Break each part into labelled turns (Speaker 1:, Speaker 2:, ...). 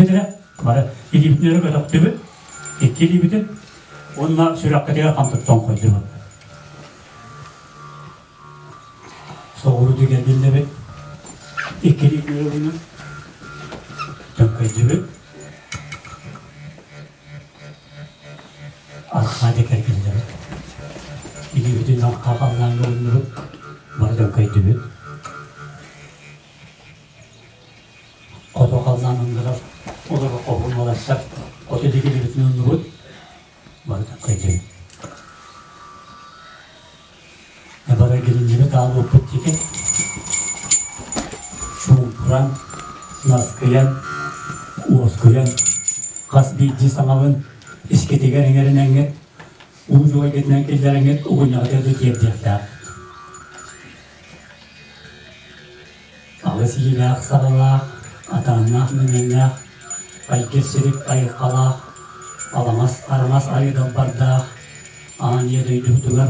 Speaker 1: bedere. Bana ilibitleri kadar dübü. İki ilibitin. Onunla sürekli kamtıktan koydu. Soğuru geldiğinde bir iki ilibitleri bunu dönkaydı bir. Arkaya kerkildi bir. İlibitin kafandan yolundurup bana dönkaydı bir. Kodu kaldan ındırar. Olara kopulmalaşlar. Kodu ilibitini ındırup bana dönkaydı bir. Ne bana gelince dağlı okup ki Şumpuran, Naskıyan, Uoskıyan, Kasbiyci sanavın isketigen engerinden uğucuğa getiren ellerinden uğunyağda da diyebdekler. Ağız yiyinler, sarılar, atanlar, münenler, kaygırsızlık, kayıkalar, aramaz ayıdan bardak, aniye duydurdular,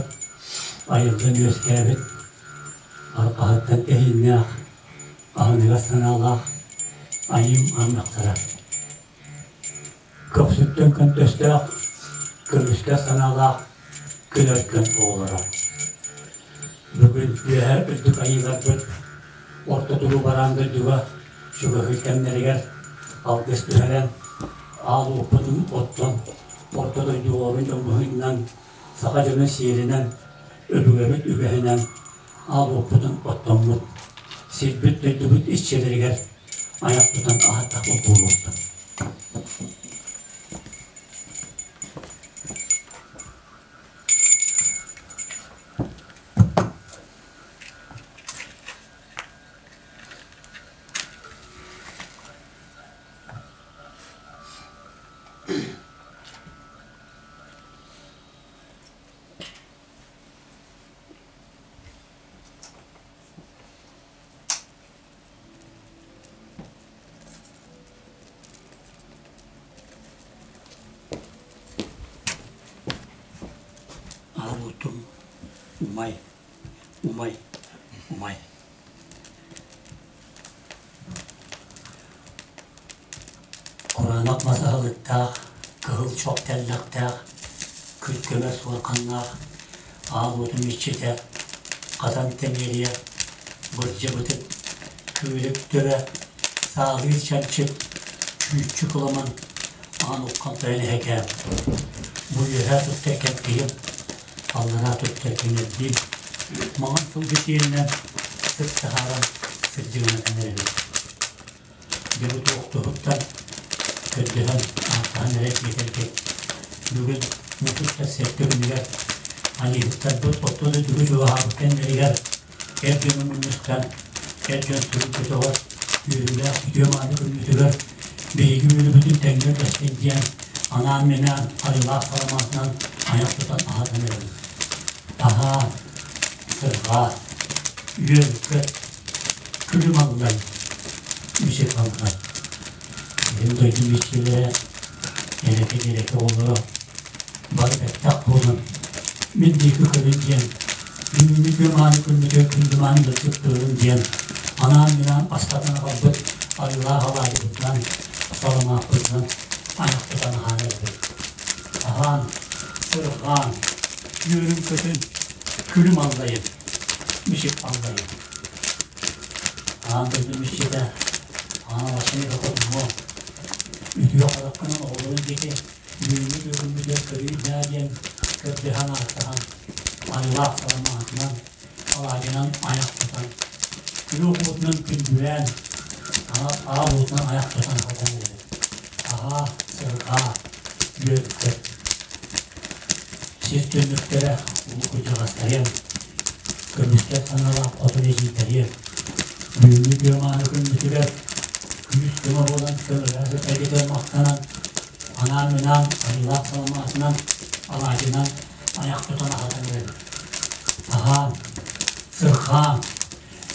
Speaker 1: ayıldan göskebet, arkahıttan ehinler, ağınıga sanalar, ayım anlaktara. Köpsütten kön töstek, kırmışka sanalar, külörkön oğlara. Bugün üyeher üzdük ayılar böt, orta duru barandı duva, şuga hülkenleriger, algıs düheren, ağlı okudum ottan, ortada duvarın ömründen, sakacının şiirinden, öbügebet übehinen, ağlı okudum ottan mut, silbüt döydübüt işçileriger, ayak tutan ahatta okuluqtan. Arutum, umay. Kur'anak masahalıkta, kıhıl çok tellakta, külküme sorkanlar, arutum iççide, kazan temeliye, bırcı bıtıp, küylük döve, sağlığı çelçip, küçük olaman, anuk kampayını hekem. Bu yüher tut tekep diyip, Allah'a tut tekini deyip, mağan sulgıt yerinden sırt saharan sırcığına önerelim. Dürüt oktuğuttan köddühen ahtahan eret yeterki. Bugün mututta sektörünüger, alihuttan tut ottuğu dürüt ve habıkken veriger. Ercünün ünlüsten, ercün sürüp kötüğür, yürüler, gidiyorum adı kürmütüger. Beygi yürü bütün tengir destekleyen, anam menan, Allah salamatından ayak tutan ahatan erelim. Aha, sırğa, yürküt, külüm alınay, müşek alınay. Benim duydum işçilere, gereke olur. Barbetak bulun, mindiki kılın diyen, günümü gömani kılmıca kündümanı da çıktırın diyen, anam minan aslatana kaldık, Allah havayı tutan, salama kıldan, ayak tutan hanedir. Ahan, sırğan, yürüm kötün, külüm allayın, müşek allayın. Ahan duydum işçide, ahan başını kapatın o. Üdüyor kalakkanan oğlunun deki, yürümü görünmüde kırıyı dâgen, köpdehan artahan, Allah salamatından, alagenan ayak tutan, külü okudunun külgüven, ağabeyden ayak tutan hakan dedi. Aha, sırğa, yürküt. Siz dönüklere ulu kucağızlayın, kırmışlar sanala oturacakları, büyümü gömanı kırmışlar, yüz kıma olan kırırası pedikler maktanan, anam inan, Allah salamatından, alacından ayak tutan hakan dedi. Aha, sırğa,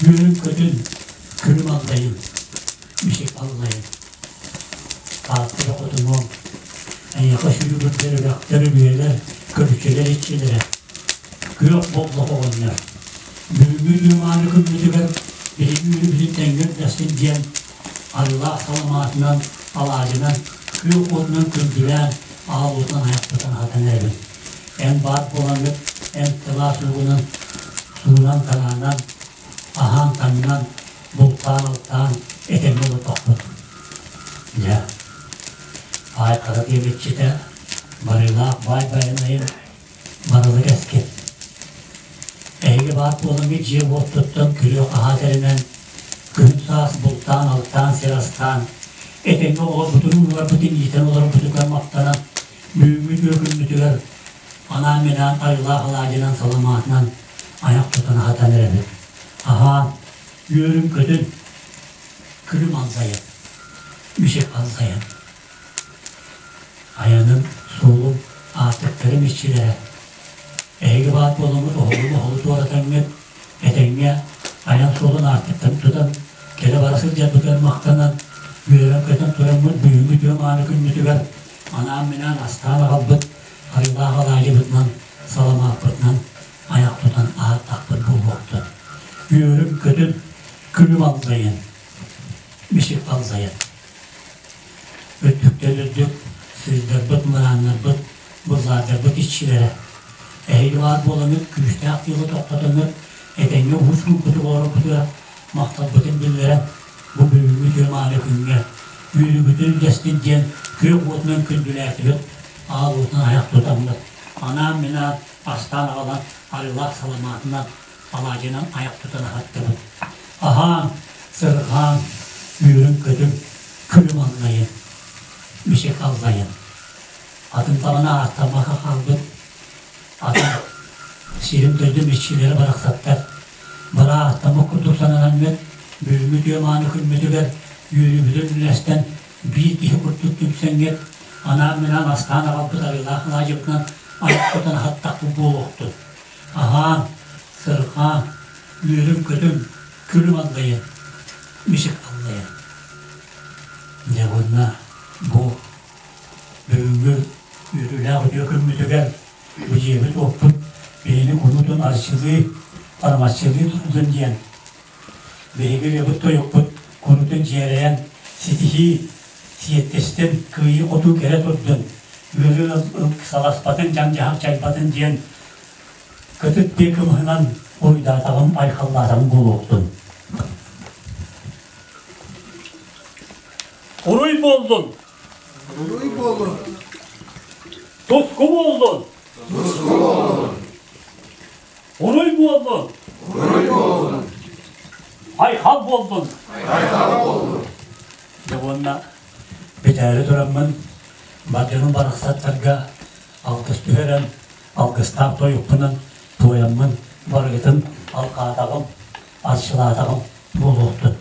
Speaker 1: yürkütün, külüm aldayın, müşek allayın. Kalktı okudum en yakış yürütleri, rakları büyeler, körükçeler, iççilere. Gök bolluk oğunlar. Büyümü dümanı kılmıcı ver, benim yürü bizim tengir desin diyen Allah salamatından alacının kıyık odunun kündülen ağabozdan ayaklıdan hatan erebin. En bat bulanıp, en tıla suygunun suyunan kanağından, ahan kanından, buluttan alttan, etemli olup baktık. Ya, ay karat yemetçide, barıyla bay bayanayım, barılık eski. Eğri bat bulanıp, ciğer bot tuttum, külüyor ahaterinden, gün sağız buluttan alttan, serastan, etemli olur, bütün ular, bütün yiten olur, bütün karmaktanan, büyümü gökün mütüler, anam minan, ayla halacının salamatından, ayak tutan hatan erebin. Aha, yürüm kötün, külüm alzayın, müşek alzayın. Ayanın, solum, artıklarım işçilere. Eğri bat bolumuz, oğlu tuğratanmet, etenge, ayan solun artıklarım tutan, kele barasız cebüker maktanan, yürüm kötün turamut, büyümü diyorum, anı kümmütüger, anam minan, astana kabbıt, ayla halacıbıtman, salamatbıtman, ayak tutan ağır takbıt bu boktu. Yürüm kötün, külüm alzayın, müşek alzayın. Öttükler öttük, sizler bıt mıranlar bıt, buzlarlar bıt işçilere. Eğri var bulanıp, güçte ak yılı toklatınıp, etenge uçkun kutu doğru kutuya, maktab bütün dillere, bu büyümü cömali künge, büyülü bütün destinceyen, kök otunun kündülertibit, ağ otun ayak tutanlık. Anam minat, astan ağlan, Allah salamatından, alacının ayak tutanı hattыбыт. Aha, sırhan, yürüm kötüm, külüm anlayın, müşek alzayın. Adın tabana arttamaka kalbıt, adın sirim döydüm işçileri bıraksatlar. Bara arttama kurdursan anammet, büyümü diyomanı kümmüdüler, yürümüdür ülesten, bir dihi kurtluk tümsenget, anam minan astana kalbıt arılahın acıbından, ayak tutan hattak bu boğuktu. Aha, sırhan, yürüm kötüm, külüm anlayın, müşek anlayın. Ne bunlar? Bu büyüğü yürüler dökülmüdüler, bu cebet oktup, beyni kunutun arşılığı, armaççılığı tutudun diyen. Beygir yapıt da yokput, kunutun ciğereyen, sitihi, siyettestin, kıyı otu kere tutudun. Yürü salaspatın, can-cahak çaypatın diyen, kıtıt bir kımhınan, uydatağım, aykallatağım kul oktun. Kuruy boldun.
Speaker 2: Kuruy boldun.
Speaker 1: Tosku boldun.
Speaker 2: Tosku boldun.
Speaker 1: Kuruy boldun.
Speaker 2: Kuruy boldun.
Speaker 1: Aykal boldun.
Speaker 2: Aykal boldun.
Speaker 1: Devonna biteri duramın, bacının barıksatlarga, algıs tüheren, algıstar toyukpunun, toyamın, bargıtın, alkatağım, arşılatağım, buluqtu.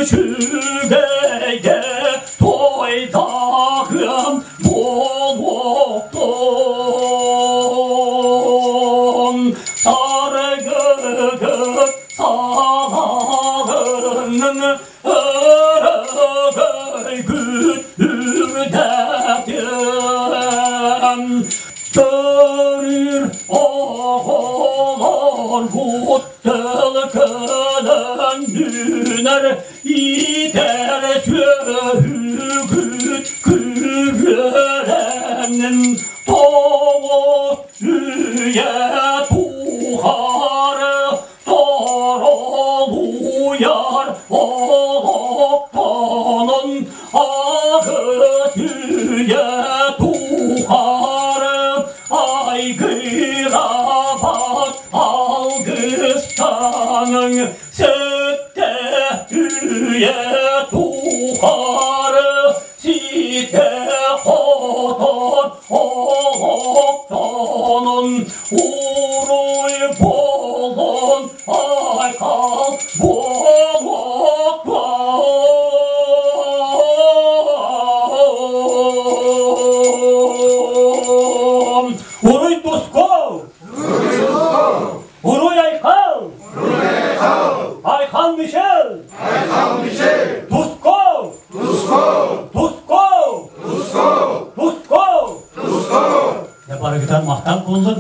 Speaker 1: Üçügege toydağım boluqtun. Sarı gögöt salağının örgöy güldürdedim. Görür oğlar kuttul kölöndüner, İder sürgüt kürelenin doğu üye tuğarı doğruluyar oğluktanın ağı tüye tuğarı aygıra bak algıstanın üye tuğarı site hoton oğluktanın uruy bolon aykal Uruj Tuskov! Uruj Aykal! Aykan Michel! Tuskov! Ne para gider mahtan konulur.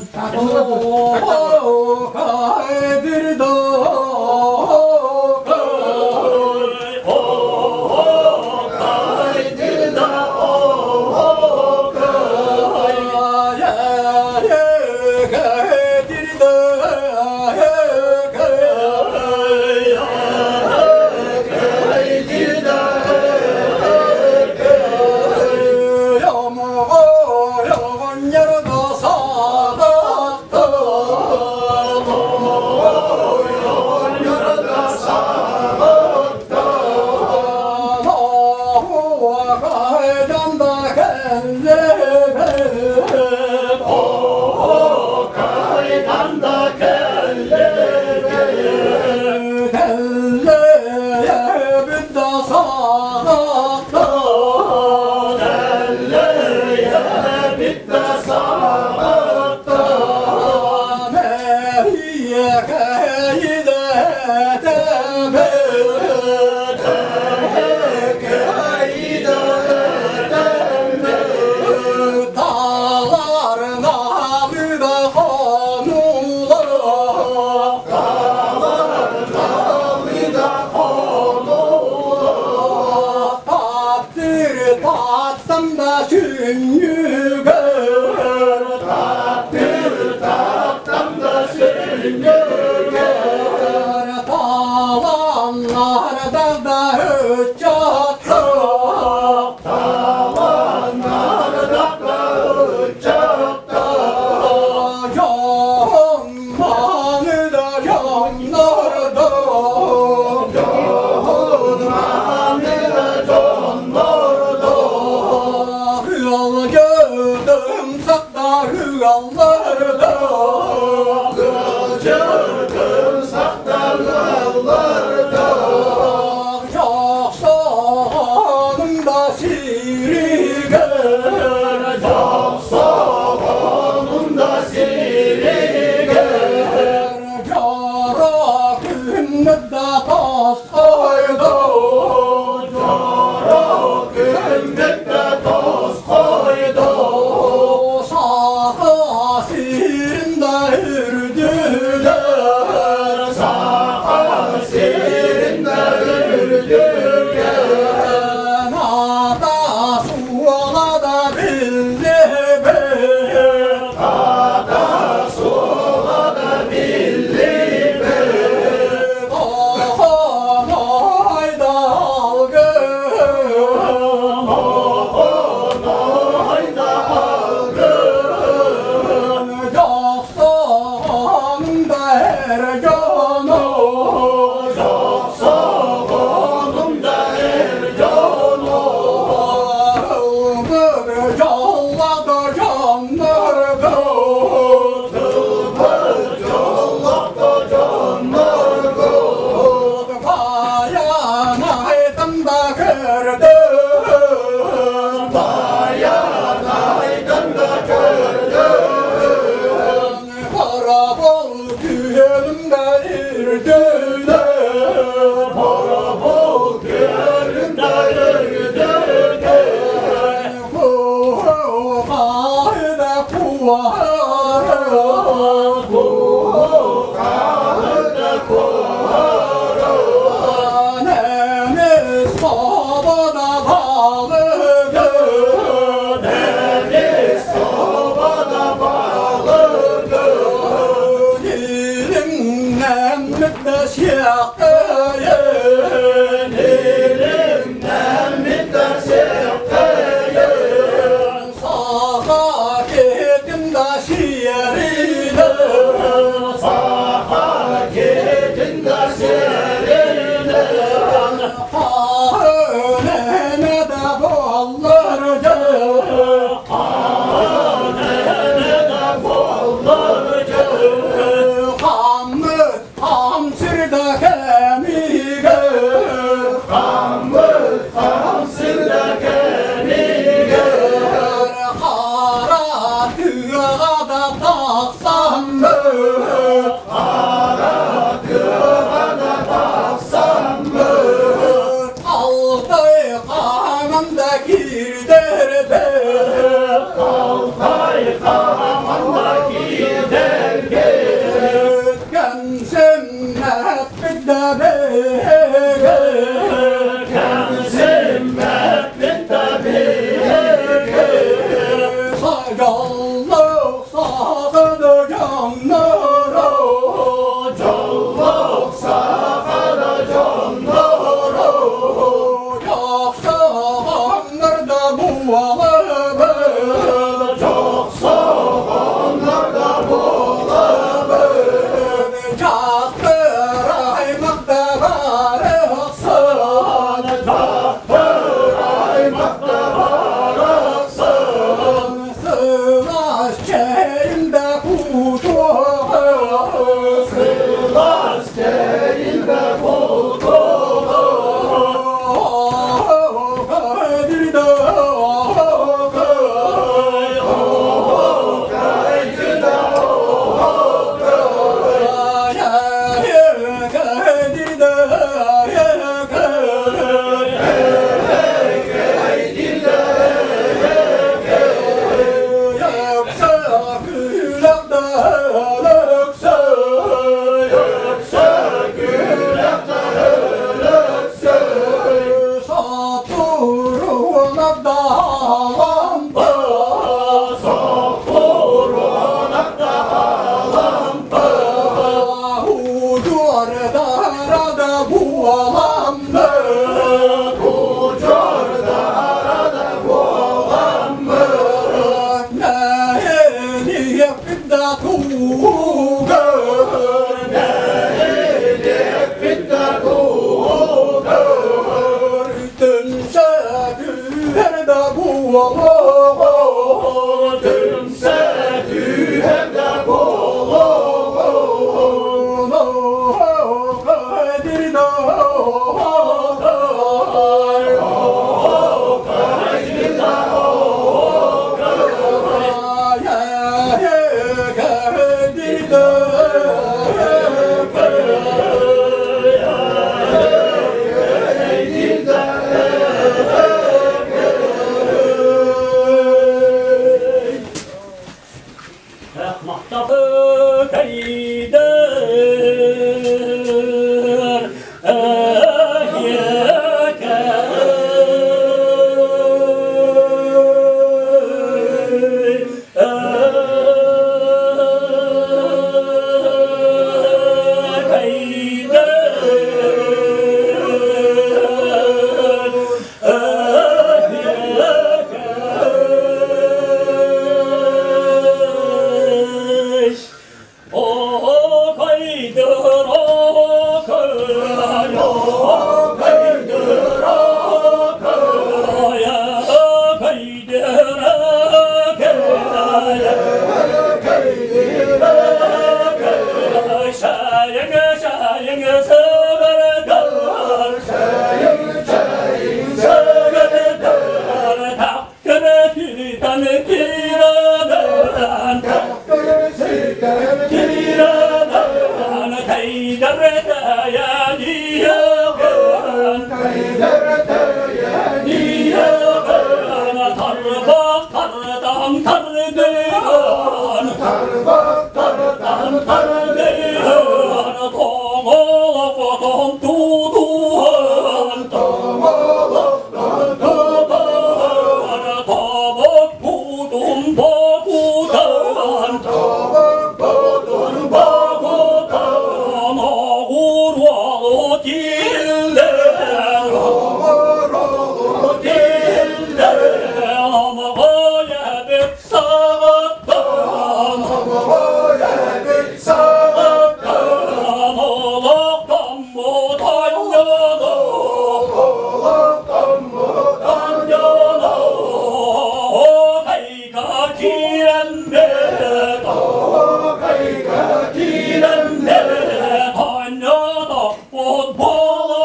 Speaker 1: Oh,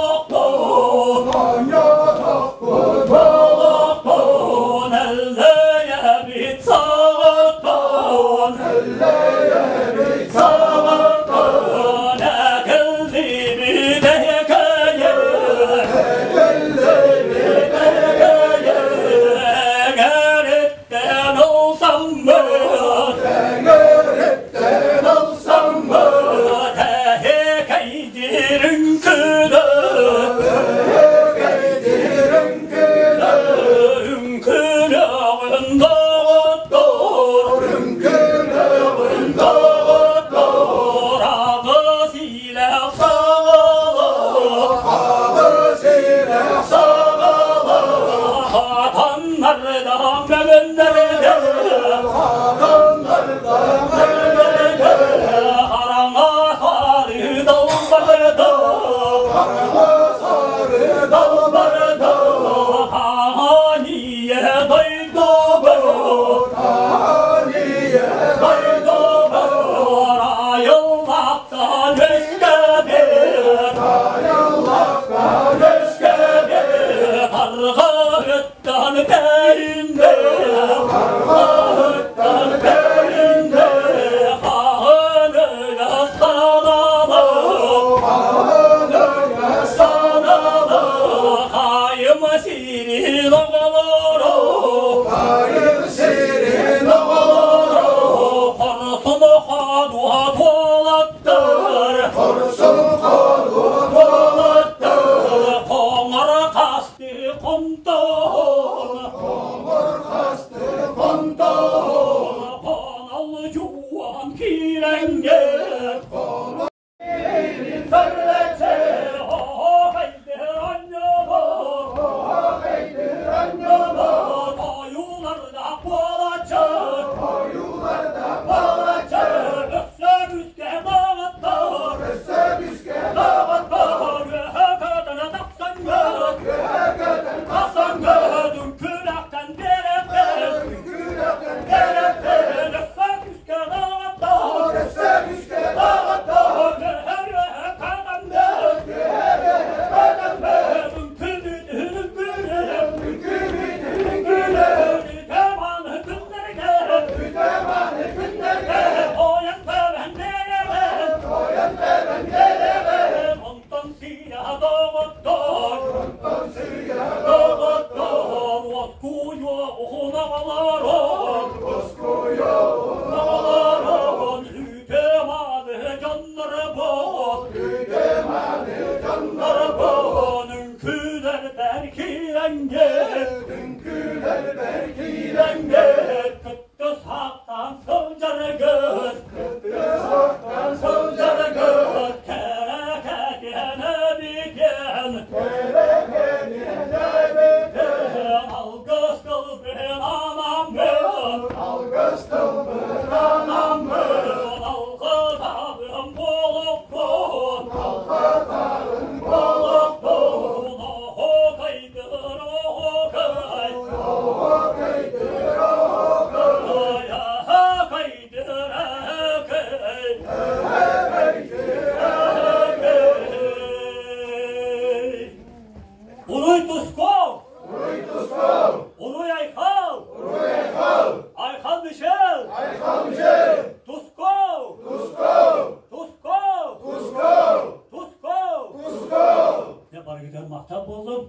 Speaker 1: Kargağıttan beyinde, kargağıttan beyinde, Ağanıya sanalı, ağanıya sanalı, Hayım sirin oğuluru,
Speaker 2: Hayır serin oğuluru,
Speaker 1: Korusun kaduha tolattır,
Speaker 2: korusun koru dolattır.
Speaker 1: Kongar kastı kontor,
Speaker 2: Konur kastı kontor,
Speaker 1: Konalı cuvan kirenge, Sörleçe, haydir annama,
Speaker 2: haydir annama,
Speaker 1: Ayularda balaçır,
Speaker 2: koyularda balaçır,
Speaker 1: Össe büske dağıtlar,
Speaker 2: össe büske
Speaker 1: dağıtlar, Göğe taksan göt,
Speaker 2: göğe kadar
Speaker 1: taksan gödün külaktan derekten,
Speaker 2: gülakın
Speaker 1: derekten, Össe büske dağıtlar,
Speaker 2: össe büske
Speaker 1: dağıtlar, Göğe kadar göt,
Speaker 2: kadar
Speaker 1: gödün külüdün gülüm,
Speaker 2: gülüdün gülü,
Speaker 1: Temanı günlerge,
Speaker 2: mütemanı günlerge,
Speaker 1: Oyan ben dereme,
Speaker 2: koyan ben geleme,
Speaker 1: Ondan siyah doğuttur,
Speaker 2: ondan suya
Speaker 1: doğuttur, Vaskuyu oğunalarım,
Speaker 2: koskoyu,
Speaker 1: oğunalarım, Hütemanı canları bol,
Speaker 2: mütemanı canlar
Speaker 1: canları bol, Ünküler belki renge,
Speaker 2: dünküler belki
Speaker 1: renge, Kıttı saktan sılcarı göz,
Speaker 2: saktan
Speaker 1: sılcarı göz, Kereke diyene bigen, Algıs kılbin anam ben,
Speaker 2: Algıs kılbın anam
Speaker 1: Algı tabim bolup bol,
Speaker 2: Algıtarın
Speaker 1: bolup bol, Oho kaydır oho kay,
Speaker 2: o kaydır o kaydır,
Speaker 1: Ayağa kaydır kay, Uruy Tuskov, Uruy Aykal, Aykal Mişel, Tuskov, Tuskov, Ne bari gider mahtap oldum.